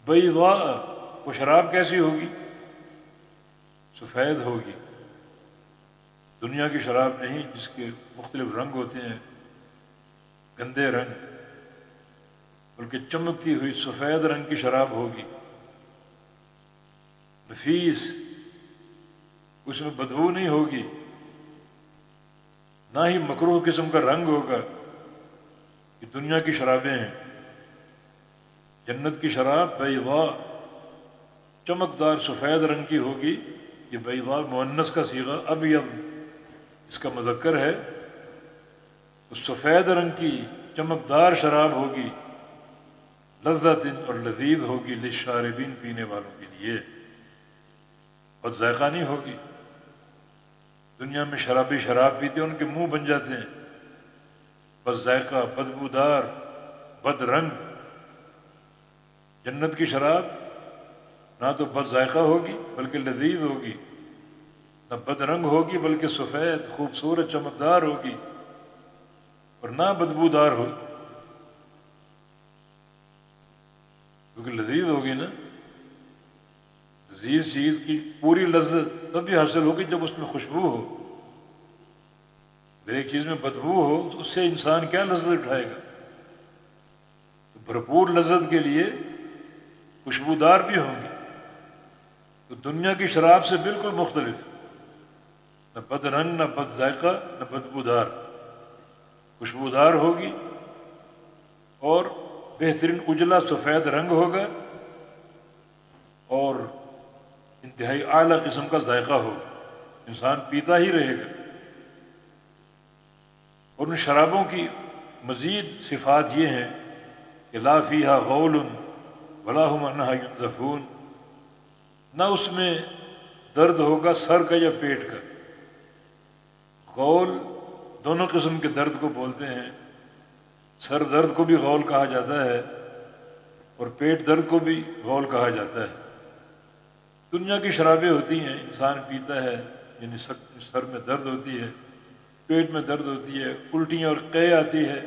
بیضاء، وہ شراب کیسی ہوگی؟ سفید ہوگی، دنیا کی شراب نہیں جس کے مختلف رنگ ہوتے ہیں، گندے رنگ، بلکہ چمکتی ہوئی سفید رنگ کی شراب ہوگی، نفیس، اس میں بدبو نہیں ہوگی، نہ ہی مکروہ قسم کا رنگ ہوگا کہ دنیا کی شرابیں ہیں۔ جنت کی شراب بیضاء، چمکدار سفید رنگ کی ہوگی۔ یہ بیضاء مؤنث کا صیغہ، ابیض اس کا مذکر ہے، اس سفید رنگ کی چمکدار شراب ہوگی، لذت اور لذیذ ہوگی، للشاربین، پینے والوں کے لیے، اور ذائقہ نہیں ہوگی۔ دنیا میں شرابی شراب پیتے ہیں، ان کے منہ بن جاتے ہیں، بد ذائقہ، بدبودار، بد رنگ۔ جنت کی شراب نہ تو بد ذائقہ ہوگی بلکہ لذیذ ہوگی، نہ بد رنگ ہوگی بلکہ سفید خوبصورت چمکدار ہوگی، اور نہ بدبودار ہوگی، کیونکہ لذیذ ہوگی نا۔ لذیذ چیز کی پوری لذت تب بھی حاصل ہوگی جب اس میں خوشبو ہو۔ اگر ایک چیز میں بدبو ہو تو اس سے انسان کیا لذت اٹھائے گا؟ تو بھرپور لذت کے لیے خوشبودار بھی ہوں گی۔ تو دنیا کی شراب سے بالکل مختلف، نہ بد رنگ، نہ بد ذائقہ، نہ بدبودار، خوشبودار ہوگی، اور بہترین اجلا سفید رنگ ہوگا، اور انتہائی اعلیٰ قسم کا ذائقہ ہوگا، انسان پیتا ہی رہے گا۔ اور ان شرابوں کی مزید صفات یہ ہیں کہ لا فیہا غول ولا هم عنہا ینزفون، نہ اس میں درد ہوگا سر کا یا پیٹ کا۔ غول دونوں قسم کے درد کو بولتے ہیں، سر درد کو بھی غول کہا جاتا ہے، اور پیٹ درد کو بھی غول کہا جاتا ہے۔ دنیا کی شرابیں ہوتی ہیں، انسان پیتا ہے، یعنی سر میں درد ہوتی ہے، پیٹ میں درد ہوتی ہے، الٹیاں اور قے آتی ہے،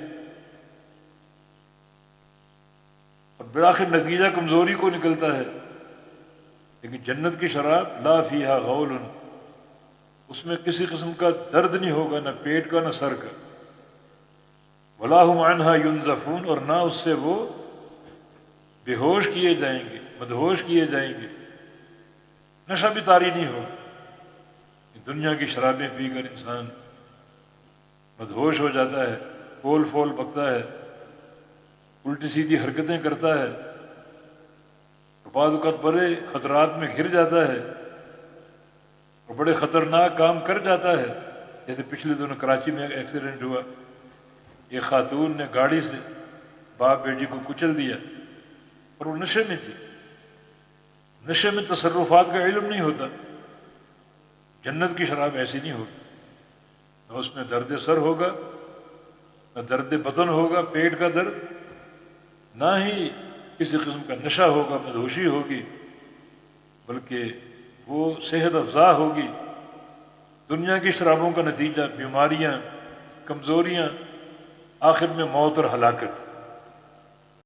اور بالآخر نتیجہ کمزوری کو نکلتا ہے۔ لیکن جنت کی شراب لا فیہا غول، اس میں کسی قسم کا درد نہیں ہوگا، نہ پیٹ کا نہ سر کا، ولا هم عنہا ینزفون، اور نہ اس سے وہ بے ہوش کیے جائیں گے، مدہوش کیے جائیں گے، نشہ بھی طاری نہیں ہوگا۔ دنیا کی شرابیں پی کر انسان مدہوش ہو جاتا ہے، پول پھول بکتا ہے، الٹی سیدھی حرکتیں کرتا ہے، بعض اوقات بڑے خطرات میں گھر جاتا ہے، اور بڑے خطرناک کام کر جاتا ہے۔ جیسے پچھلے دنوں کراچی میں ایک ایکسیڈنٹ ہوا، ایک خاتون نے گاڑی سے باپ بیٹی کو کچل دیا، اور وہ نشے میں تھی۔ نشے میں تصرفات کا علم نہیں ہوتا۔ جنت کی شراب ایسی نہیں ہوگی، نہ اس میں درد سر ہوگا، نہ درد بطن ہوگا، پیٹ کا درد، نہ ہی کسی قسم کا نشہ ہوگا، مدہوشی ہوگی، بلکہ وہ صحت افزا ہوگی۔ دنیا کی شرابوں کا نتیجہ بیماریاں، کمزوریاں، آخر میں موت اور ہلاکت۔